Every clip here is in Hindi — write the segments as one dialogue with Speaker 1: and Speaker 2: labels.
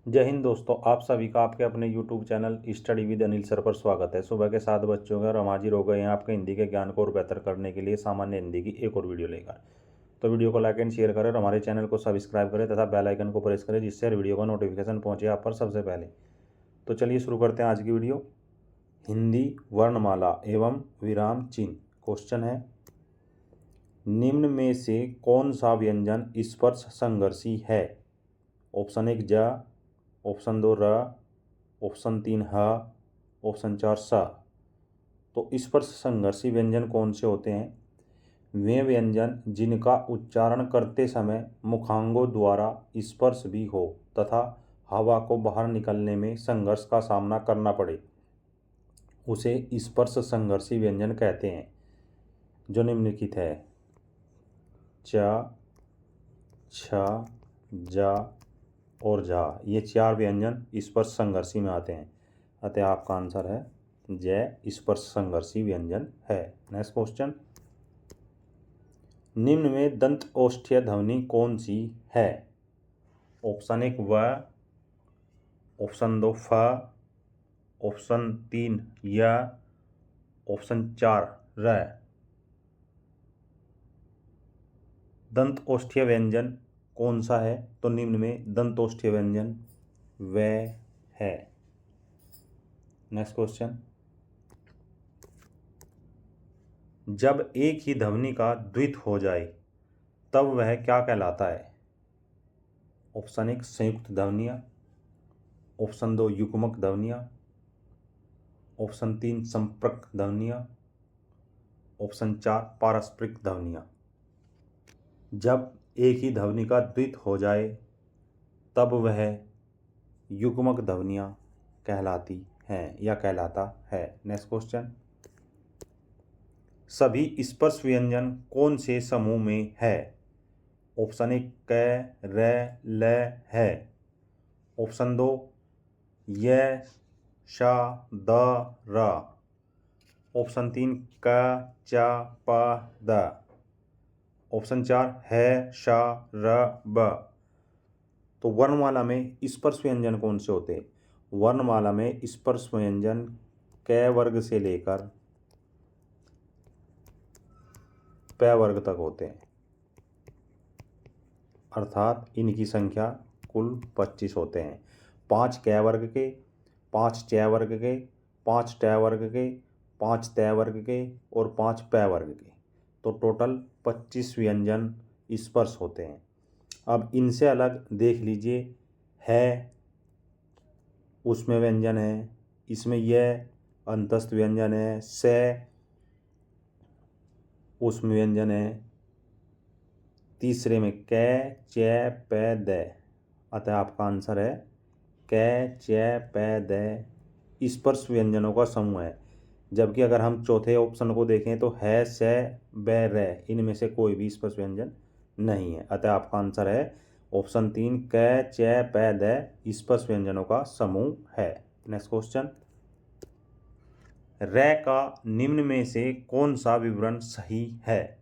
Speaker 1: जय हिंद दोस्तों, आप सभी का आपके अपने YouTube channel study with Anil sir पर स्वागत है। सुबह के 7 बज चुके हैं और हम हाजिर हो गए हैं आपके हिंदी के ज्ञान को और बेहतर करने के लिए सामान्य हिंदी की एक और वीडियो लेकर। तो वीडियो को लाइक एंड शेयर करें और हमारे चैनल को सब्सक्राइब करें तथा बेल आइकन को प्रेस करें, जिससे हर वीडियो का नोटिफिकेशन पहुंचे आप पर सबसे पहले। तो चलिए शुरू करते हैं आज की वीडियो। हिंदी वर्णमाला एवं विराम चिन्ह। क्वेश्चन है, निम्न में से कौन सा व्यंजन स्पर्श संघर्षी है? ऑप्शन 1 ज, ऑप्शन 2 र, ऑप्शन 3 ह, ऑप्शन 4 स। तो स्पर्श संघर्षी व्यंजन कौन से होते हैं? वे व्यंजन जिनका उच्चारण करते समय मुखांगों द्वारा स्पर्श भी हो तथा हवा को बाहर निकलने में संघर्ष का सामना करना पड़े, उसे स्पर्श संघर्षी व्यंजन कहते हैं, जो निम्नलिखित है: च, छ, जा और झा। ये 4 व्यंजन स्पर्श संघर्षी में आते हैं, अतः आपका आंसर है जय स्पर्श संघर्षी व्यंजन है। नेक्स्ट क्वेश्चन, निम्न में दंत औष्ठ्य ध्वनि कौन सी है? ऑप्शन 1 व, ऑप्शन 2 फ, ऑप्शन 3 य, ऑप्शन 4 र। दंत औष्ठ्य व्यंजन कौन सा है? तो निम्न में दंत औष्ठ्य व्यंजन वह है। नेक्स्ट क्वेश्चन, जब एक ही ध्वनि का द्वित हो जाए तब वह क्या कहलाता है? ऑप्शन 1 संयुक्त ध्वनियाँ, ऑप्शन 2 युग्मक ध्वनियाँ, ऑप्शन 3 संपर्क ध्वनियाँ, ऑप्शन 4 पारस्परिक ध्वनियाँ। जब एक ही ध्वनि का द्वित हो जाए तब वह युग्मक ध्वनियाँ कहलाती हैं या कहलाता है। नेक्स्ट क्वेश्चन, सभी स्पर्श व्यंजन कौन से समूह में है? ऑप्शन 1 क, र, ल है, ऑप्शन 2 य, श, द, र, ऑप्शन 3 क, च, प, द, ऑप्शन 4 है, श, र, ब। तो वर्णमाला में स्पर्श व्यंजन कौन से होते हैं? वर्णमाला में स्पर्श व्यंजन क वर्ग से लेकर प वर्ग तक होते हैं, अर्थात इनकी संख्या कुल 25 होते हैं। 5 क वर्ग के, 5 च वर्ग के, 5 ट वर्ग के, 5 त वर्ग के और 5 प वर्ग के। तो टोटल 25 व्यंजन स्पर्श होते हैं। अब इनसे अलग देख लीजिए, है उसमें व्यंजन है, इसमें यह अंतस्थ व्यंजन है, से उसमें व्यंजन है, तीसरे में क, च, प, द। अतः आपका आंसर है क, च, प, द स्पर्श व्यंजनों का समूह है। जबकि अगर हम चौथे ऑप्शन को देखें तो है, से, ब, र, इनमें से कोई भी स्पर्श व्यंजन नहीं है। अतः आपका आंसर है ऑप्शन 3 क, च, प, द स्पर्श व्यंजनों का समूह है। नेक्स्ट क्वेश्चन, र का निम्न में से कौन सा विवरण सही है?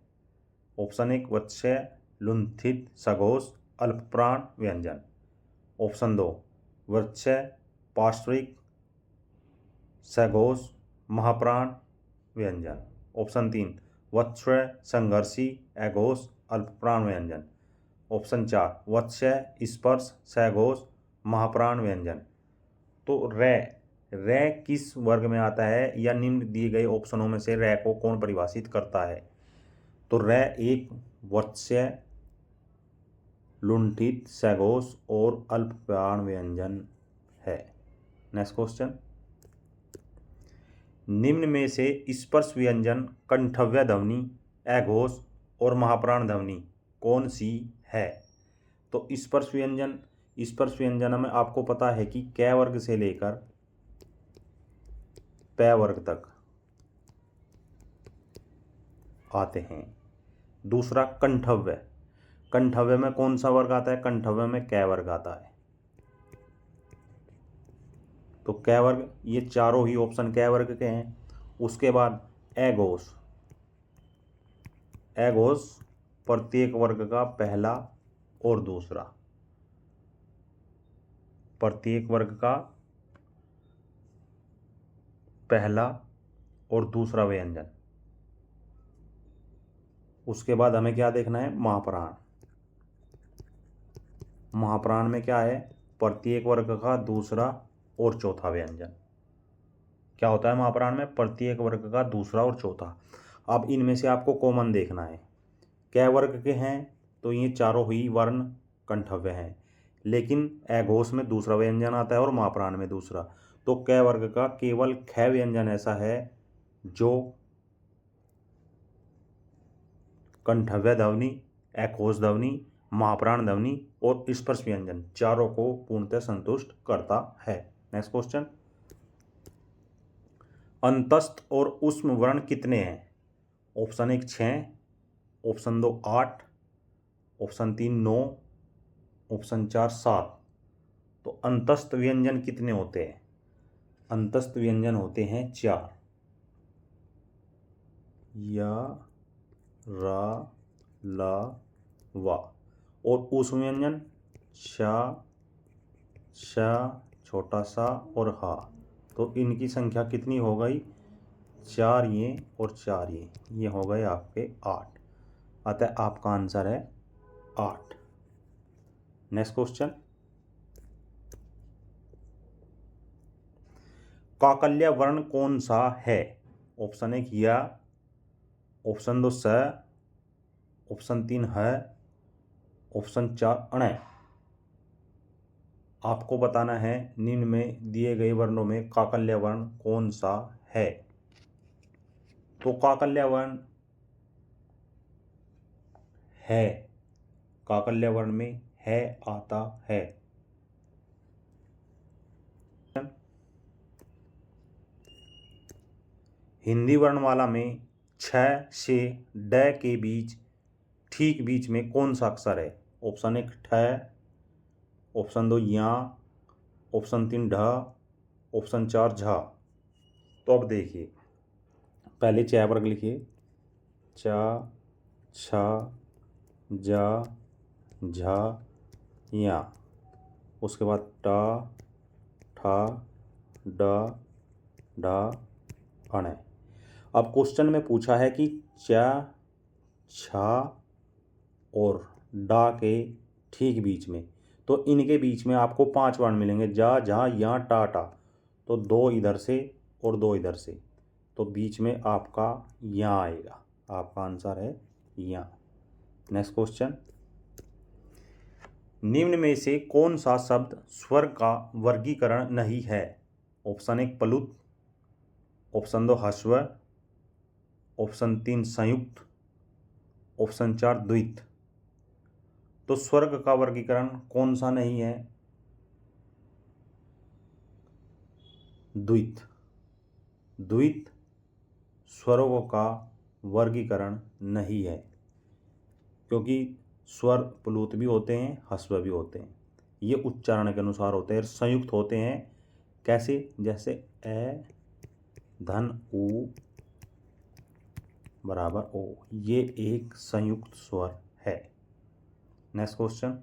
Speaker 1: ऑप्शन 1 वत्स्य, लुंठित, सघोष, अल्पप्राण व्यंजन, ऑप्शन 2 वत्स्य, पार्श्विक, सघोष, महाप्राण व्यंजन, ऑप्शन 3 वत्स्य, संघर्षी, अघोष, अल्पप्राण व्यंजन, ऑप्शन 4 वत्स्य, स्पर्श, सघोष, महाप्राण व्यंजन। तो र किस वर्ग में आता है या निम्न दिए गए ऑप्शनों में से र को कौन परिभाषित करता है? तो र एक वत्स्य, लुंठित, सघोष और अल्पप्राण व्यंजन है। नेक्स्ट क्वेश्चन, निम्न में से स्पर्श व्यंजन कंठव्य ध्वनि, अघोष और महाप्राण ध्वनि कौन सी है? तो स्पर्श व्यंजन में आपको पता है कि क वर्ग से लेकर प वर्ग तक आते हैं। दूसरा कंठव्य में कौन सा वर्ग आता है? कंठव्य में क वर्ग आता है। तो क वर्ग, ये चारों ही ऑप्शन क वर्ग के हैं। उसके बाद अघोष प्रत्येक वर्ग का पहला और दूसरा। प्रत्येक वर्ग का पहला और दूसरा व्यंजन। उसके बाद हमें क्या देखना है, महाप्राण। महाप्राण में क्या है, प्रत्येक वर्ग का दूसरा और चौथा व्यंजन। क्या होता है महाप्राण में, प्रत्येक वर्ग का दूसरा और चौथा। अब इनमें से आपको कॉमन देखना है, कै वर्ग के हैं, तो ये चारों ही वर्ण कंठव्य हैं, लेकिन अघोष में दूसरा व्यंजन आता है और महाप्राण में दूसरा। तो कै वर्ग का केवल ख व्यंजन ऐसा है जो कंठव्य ध्वनि, अघोष ध्वनि, महाप्राण ध्वनि और स्पर्श व्यंजन चारों को पूर्णतः संतुष्ट करता है। नेक्स्ट क्वेश्चन, अंतस्थ और उष्म वर्ण कितने हैं? Option 1 6, option 2 8, option 3 9, option 4 7। तो अंतस्थ व्यंजन कितने होते हैं? अंतस्थ व्यंजन होते हैं 4, या, रा, ला, वा। और उष्म व्यंजन शा, शा, छोटा सा और हा। तो इनकी संख्या कितनी हो गई, 4 ये और 4 ये हो गए आपके 8। अतः आपका आंसर है 8। नेक्स्ट क्वेश्चन, काकल्य वर्ण कौन सा है? ऑप्शन 1 या, ऑप्शन 2 स, ऑप्शन 3 है, ऑप्शन 4 अण। आपको बताना है निम्न में दिए गए वर्णों में काकल्य वर्ण कौन सा है। तो काकल्य वर्ण है, काकल्य वर्ण में है आता है। हिंदी वर्णमाला में छ से ड के बीच ठीक बीच में कौन सा अक्षर है? ऑप्शन 1 ठ, ऑप्शन 2 या, ऑप्शन 3 ढ, ऑप्शन 4 झ। तो अब देखिए, पहले च वर्ग लिखिए, चा, छ, जा, झा, या। उसके बाद टा, ठा, ड, ढा, अण। अब क्वेश्चन में पूछा है कि चा, छा और डा के ठीक बीच में, तो इनके बीच में आपको 5 वर्ण मिलेंगे, जा, झा, या, टा, टा। तो 2 इधर से और 2 इधर से, तो बीच में आपका या आएगा। आपका आंसर है या। नेक्स्ट क्वेश्चन, निम्न में से कौन सा शब्द स्वर का वर्गीकरण नहीं है? ऑप्शन 1 प्लुत, ऑप्शन 2 ह्रस्व, ऑप्शन 3 संयुक्त, ऑप्शन 4 द्वित। तो स्वर्ग का वर्गीकरण कौन सा नहीं है? द्वित। द्वित स्वरों का वर्गीकरण नहीं है, क्योंकि स्वर प्लुत भी होते हैं, ह्रस्व भी होते हैं, ये उच्चारण के अनुसार होते हैं। संयुक्त होते हैं कैसे? जैसे ए धन उ बराबर ओ, ये एक संयुक्त स्वर है। नेक्स्ट क्वेश्चन,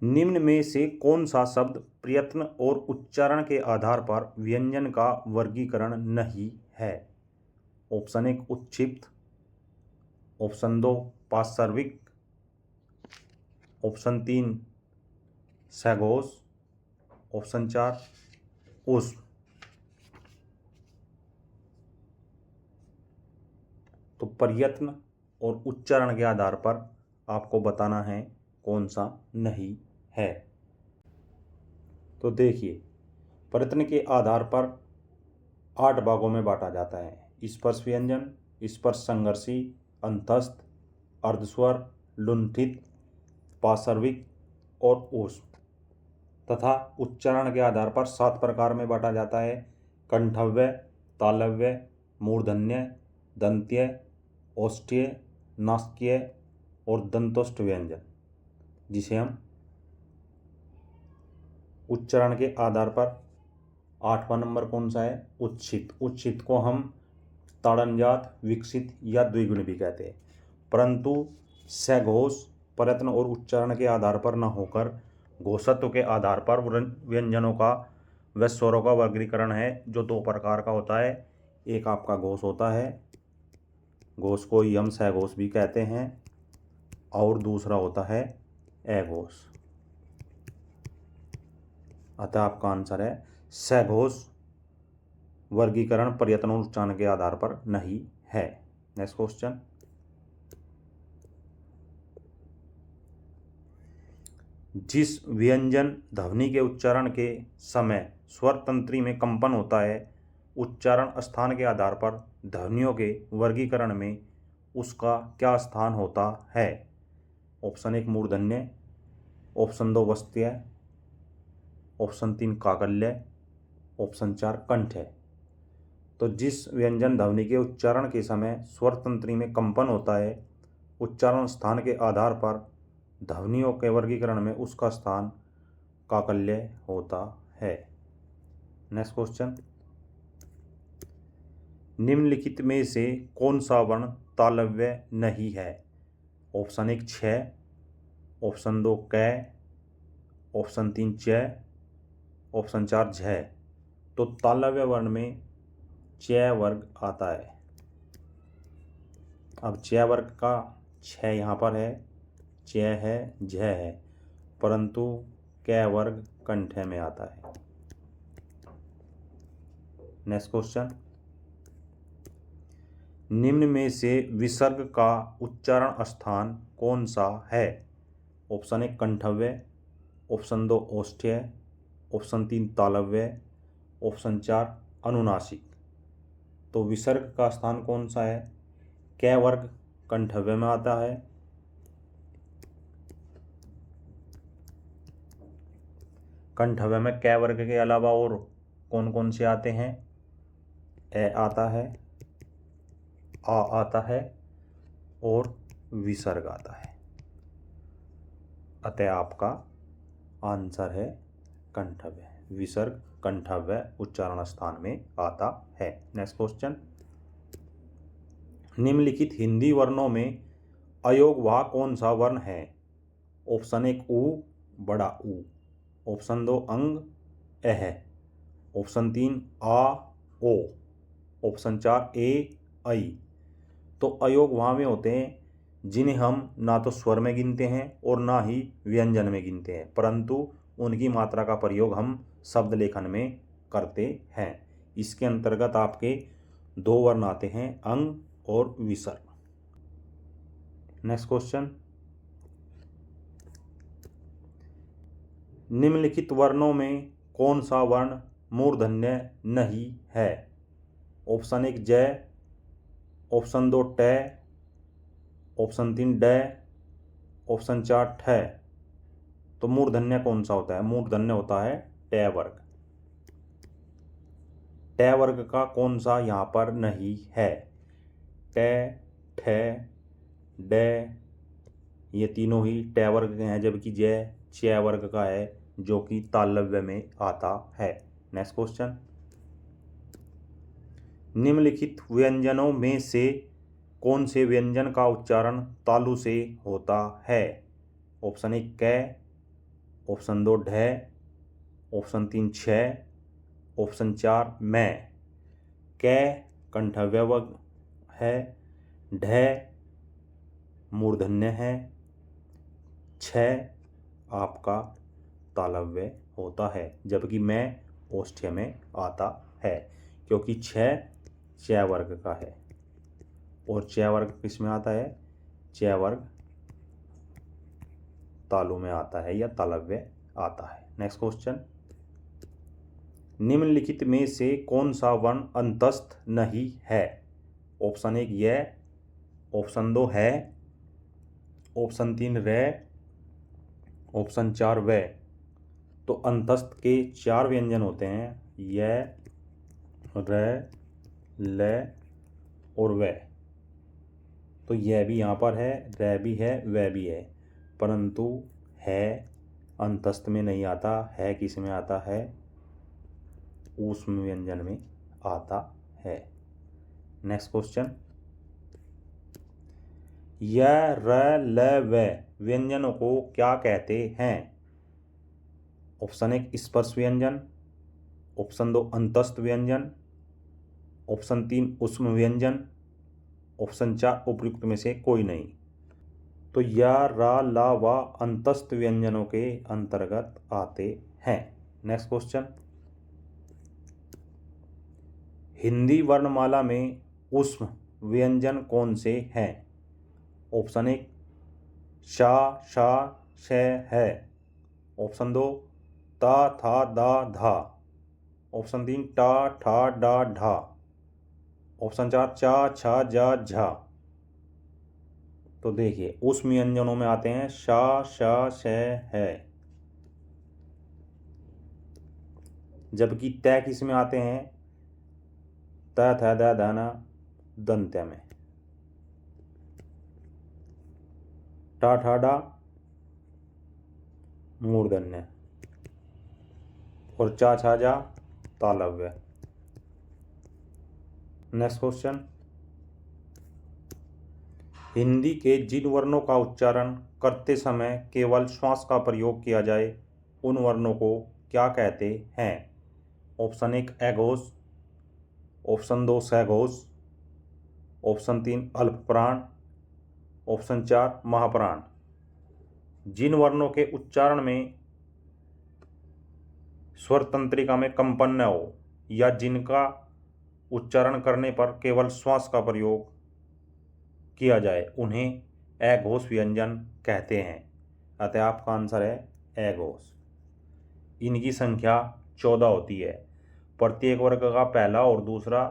Speaker 1: निम्न में से कौन सा शब्द प्रयत्न और उच्चारण के आधार पर व्यंजन का वर्गीकरण नहीं है? ऑप्शन 1 उच्छिप्त, ऑप्शन 2 पार्श्विक, ऑप्शन 3 सघोष, ऑप्शन 4 ऊष्म। तो प्रयत्न और उच्चारण के आधार पर आपको बताना है कौन सा नहीं है। तो देखिए, प्रयत्न के आधार पर 8 भागों में बांटा जाता है। स्पर्श व्यंजन, स्पर्श संघर्षी, अंतस्थ, अर्धस्वर, लुंठित, पार्श्विक और ऊष्म। तथा उच्चारण के आधार पर 7 प्रकार में बांटा जाता है। कंठव्य, तालव्य, मूर्धन्य, दंत्य, ओष्ठ्य, नासिकीय और दंतोष्ठ व्यंजन, जिसे हम उच्चारण के आधार पर 8वां नंबर कौन सा है? उच्छित। उच्छित को हम ताड़नजात, विकसित या द्विगुण भी कहते हैं। परंतु सघोष प्रयत्न और उच्चारण के आधार पर न होकर घोषत्व के आधार पर व्यंजनों का व स्वरों का वर्गीकरण है जो दो प्रकार का होता है। एक आपका घोष होता है, घोष को यम सघोष भी कहते हैं, और दूसरा होता है अघोष। अतः आपका आंसर है सघोष वर्गीकरण प्रयत्न और उच्चारण के आधार पर नहीं है। नेक्स्ट क्वेश्चन, जिस व्यंजन ध्वनि के उच्चारण के समय स्वर तंत्री में कंपन होता है, उच्चारण स्थान के आधार पर ध्वनियों के वर्गीकरण में उसका क्या स्थान होता है? ऑप्शन 1 मूर्धन्य, ऑप्शन 2 वस्त्य, ऑप्शन 3 काकल्य, ऑप्शन 4 कंठ है। तो जिस व्यंजन ध्वनि के उच्चारण के समय स्वर तंत्री में कंपन होता है, उच्चारण स्थान के आधार पर ध्वनियों के वर्गीकरण में उसका स्थान काकल्य होता है। नेक्स्ट क्वेश्चन, निम्नलिखित में से कौन सा वर्ण तालव्य नहीं है? ऑप्शन 1 छ, ऑप्शन 2 कै, ऑप्शन 3 च, ऑप्शन 4 झ। तो तालव्य वर्ण में च वर्ग आता है। अब च वर्ग का छ यहाँ पर है, च है, झ है, परंतु कै वर्ग कंठ में आता है। नेक्स्ट क्वेश्चन, निम्न में से विसर्ग का उच्चारण स्थान कौन सा है? ऑप्शन 1 कंठव्य, ऑप्शन 2 ओष्ठ्य, ऑप्शन 3 तालव्य, ऑप्शन 4 अनुनासिक। तो विसर्ग का स्थान कौन सा है? कै वर्ग कंठव्य में आता है, कंठव्य में कै वर्ग के अलावा और कौन कौन से आते हैं? ए आता है, आ आता है और विसर्ग आता है। अतः आपका आंसर है कंठव्य। विसर्ग कंठव्य उच्चारण स्थान में आता है। नेक्स्ट क्वेश्चन, निम्नलिखित हिंदी वर्णों में अयोगवाह कौन सा वर्ण है? ऑप्शन 1 उ बड़ा ऊ, ऑप्शन 2 अंग अह, ऑप्शन 3 आ ओ, ऑप्शन 4 ए ऐ। तो अयोग वहाँ में होते हैं जिन्हें हम ना तो स्वर में गिनते हैं और ना ही व्यंजन में गिनते हैं, परंतु उनकी मात्रा का प्रयोग हम शब्द लेखन में करते हैं। इसके अंतर्गत आपके दो वर्ण आते हैं, अंग और विसर्ग। नेक्स्ट क्वेश्चन, निम्नलिखित वर्णों में कौन सा वर्ण मूर्धन्य नहीं है? ऑप्शन 1 जय, ऑप्शन 2 ट, ऑप्शन 3 ड, ऑप्शन 4 ठ। तो मूर्धन्य कौन सा होता है? मूर्धन्य होता है ट वर्ग। ट वर्ग का कौन सा यहाँ पर नहीं है? ट, ठ, ड, ये तीनों ही ट वर्ग के हैं, जबकि जय च वर्ग का है जो कि तालव्य में आता है। नेक्स्ट क्वेश्चन, निम्नलिखित व्यंजनों में से कौन से व्यंजन का उच्चारण तालु से होता है? ऑप्शन 1 कै, ऑप्शन 2 ढ, ऑप्शन 3 छ, ऑप्शन 4 मैं। कै कंठव्य वर्ग है, ढ मूर्धन्य है, छ आपका तालव्य होता है, जबकि मैं ओष्ठ्य में आता है, क्योंकि छ च वर्ग का है और च वर्ग किस में आता है? च वर्ग तालु में आता है या तालव्य आता है। नेक्स्ट क्वेश्चन, निम्नलिखित में से कौन सा वर्ण अंतस्थ नहीं है? ऑप्शन 1 य, ऑप्शन 2 है, ऑप्शन 3 रे, ऑप्शन 4 व। तो अंतस्थ के 4 व्यंजन होते हैं, य, र, ल और व। तो यह भी यहाँ पर है, र भी है, व भी है, परंतु है अंतस्थ में नहीं आता। है किस में आता है? ऊष्म व्यंजन में आता है। नेक्स्ट क्वेश्चन, य, र, ल, व व्यंजनों को क्या कहते हैं? ऑप्शन 1 य, ऑप्शन 2 य, ऑप्शन 3 य, ऑप्शन 4 व। तो य भी यहाँ पर है, र भी है, व भी है, परंतु है अंतस्थ में नहीं आता। है किस में आता है? ऊष्म व्यंजन में आता है। नेक्स्ट क्वेश्चन, य, र, ल, व व्यंजनों को क्या कहते हैं? ऑप्शन 1 स्पर्श व्यंजन, ऑप्शन 2 अंतस्थ व्यंजन, ऑप्शन 3 ऊष्म व्यंजन, ऑप्शन 4 उपयुक्त में से कोई नहीं। तो या, रा, ला, वा अंतस्थ व्यंजनों के अंतर्गत आते हैं। नेक्स्ट क्वेश्चन, हिंदी वर्णमाला में ऊष्म व्यंजन कौन से हैं? ऑप्शन 1 शा, शा, श है, ऑप्शन 2 ता, था, दा, धा, ऑप्शन 3 टा, ठा, डा, ढा, ऑप्शन 4 चा, छा, जा, झा। तो देखिए ऊष्म व्यंजनों में आते हैं शा, शा, श है, जबकि तय किस में आते हैं? त, थ, द, ध, न दंत्य में। टा, ठा, डा मूर्धन्य और चा, छा, जा तालव्य। नेक्स्ट क्वेश्चन, हिंदी के जिन वर्णों का उच्चारण करते समय केवल श्वास का प्रयोग किया जाए उन वर्णों को क्या कहते हैं? ऑप्शन 1 अघोष, ऑप्शन 2 सघोष, ऑप्शन 3 अल्पप्राण, ऑप्शन 4 महाप्राण। जिन वर्णों के उच्चारण में स्वर तंत्रिका में कंपन न हो या जिनका उच्चारण करने पर केवल श्वास का प्रयोग किया जाए उन्हें अघोष व्यंजन कहते हैं। अतः आपका आंसर है अघोष। इनकी संख्या 14 होती है। प्रत्येक वर्ग का पहला और दूसरा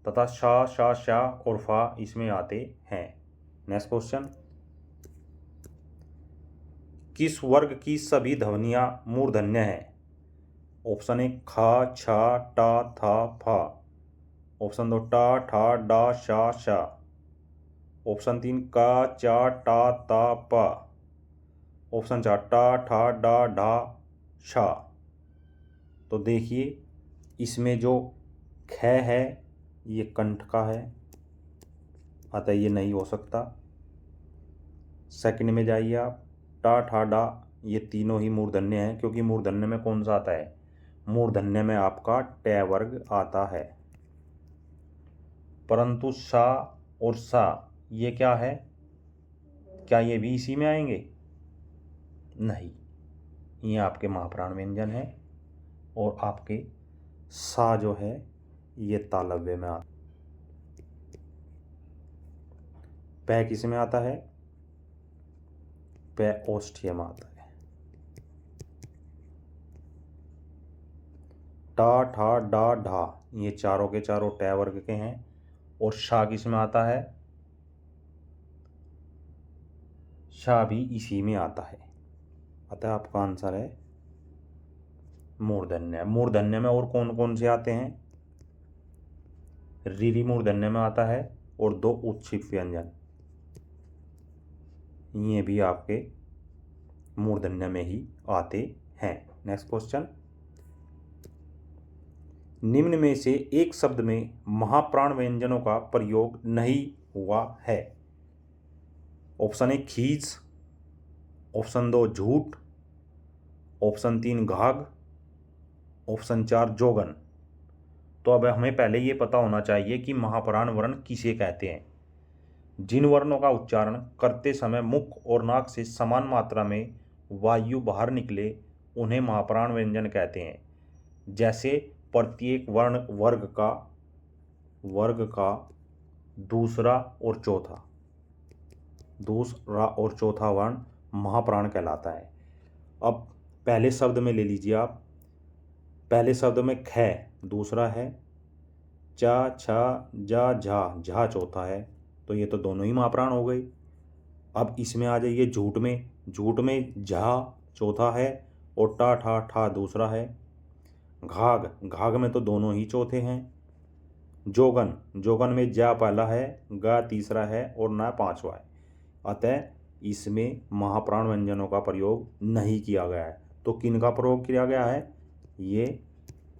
Speaker 1: तथा शा, शा, शा और फा इसमें आते हैं। नेक्स्ट क्वेश्चन, किस वर्ग की सभी ध्वनियां मूर्धन्य हैं? ऑप्शन 1 खा, छा, टा, था, फा, ऑप्शन 2 टा, ठा, डा, शा, शा, ऑप्शन 3 का, चा, टा, ता, पा, ऑप्शन 4 टा, ठा, डा, ढा, शा। तो देखिए इसमें जो ख है ये कंठ का है, अतः ये नहीं हो सकता। सेकंड में जाइए आप, टा, ठा, डा ये तीनों ही मूर्धन्य हैं, क्योंकि मूर्धन्य में कौन सा आता है? मूर्धन्य में आपका ट वर्ग आता है। परंतु सा और सा ये क्या है? क्या ये भी इसी में आएंगे? नहीं, ये आपके महाप्राण व्यंजन है और आपके सा जो है ये तालव्य में आता। पै किस में आता है? पै ओष्ठ्य में आता है। टा, ठा, डा, ढा ये चारों के चारों ट वर्ग के हैं। और शा किस में आता है? शा भी इसी में आता है। अतः आपका आंसर है मूर्धन्य। मूर्धन्य में और कौन कौन से आते हैं? रीरी मूर्धन्य में आता है और 2 उत्क्षिप्त व्यंजन, ये भी आपके मूर्धन्य में ही आते हैं। नेक्स्ट क्वेश्चन, निम्न में से एक शब्द में महाप्राण व्यंजनों का प्रयोग नहीं हुआ है। ऑप्शन 1 खींच, ऑप्शन 2 झूठ, ऑप्शन 3 घाघ, ऑप्शन 4 जोगन। तो अब हमें पहले ये पता होना चाहिए कि महाप्राण वर्ण किसे कहते हैं। जिन वर्णों का उच्चारण करते समय मुख और नाक से समान मात्रा में वायु बाहर निकले उन्हें महाप्राण व्यंजन कहते हैं। जैसे प्रत्येक वर्ग का दूसरा और चौथा वर्ण महाप्राण कहलाता है। अब पहले शब्द में ले लीजिए आप। पहले शब्द में ख दूसरा है, चा, छा, जा, झा, झा चौथा है, तो ये तो दोनों ही महाप्राण हो गए। अब इसमें आ जाइए झूठ में। झूठ में झा चौथा है और टा, ठा, ठा दूसरा है। घाघ में तो दोनों ही चौथे हैं। जोगन में जा पहला है, गा तीसरा है और ना पांचवा है। अतः इसमें महाप्राण व्यंजनों का प्रयोग नहीं किया गया है। तो किन का प्रयोग किया गया है? ये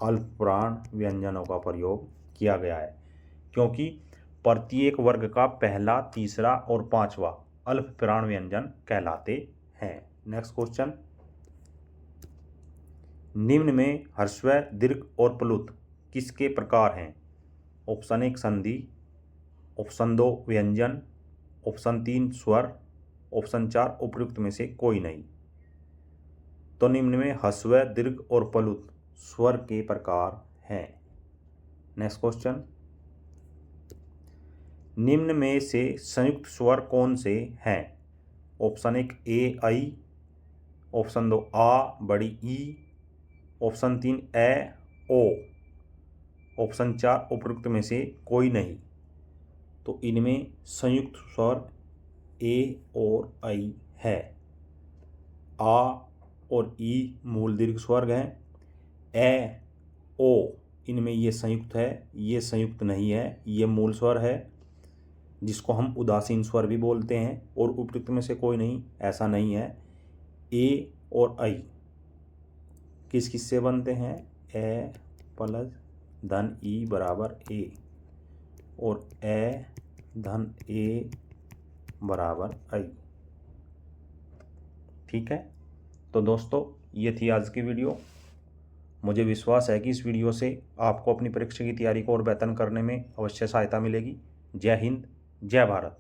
Speaker 1: अल्पप्राण व्यंजनों का प्रयोग किया गया है, क्योंकि प्रत्येक वर्ग का पहला, तीसरा और पांचवा अल्पप्राण व्यंजन कहलाते हैं। नेक्स्ट क्वेश्चन, निम्न में ह्रस्व दीर्घ और प्लुत किसके प्रकार हैं? ऑप्शन 1 संधि, ऑप्शन 2 व्यंजन, ऑप्शन 3 स्वर, ऑप्शन 4 उपयुक्त में से कोई नहीं। तो निम्न में ह्रस्व दीर्घ और प्लुत स्वर के प्रकार हैं। नेक्स्ट क्वेश्चन, निम्न में से संयुक्त स्वर कौन से हैं? ऑप्शन 1 ए आई, ऑप्शन 2 आ बड़ी ई, ऑप्शन 3 ए ओ, ऑप्शन 4 उपयुक्त में से कोई नहीं। तो इनमें संयुक्त स्वर ए और आई है। आ और ई मूल दीर्घ स्वर हैं। ए ओ इनमें ये संयुक्त है, ये संयुक्त नहीं है, ये मूल स्वर है जिसको हम उदासीन स्वर भी बोलते हैं। और उपयुक्त में से कोई नहीं, ऐसा नहीं है। ए और आई किस किस से बनते हैं? ए प्लस धन ई बराबर ए और ए धन ए बराबर आई। ठीक है, तो दोस्तों ये थी आज की वीडियो। मुझे विश्वास है कि इस वीडियो से आपको अपनी परीक्षा की तैयारी को और बेहतर करने में अवश्य सहायता मिलेगी। जय हिंद, जय भारत।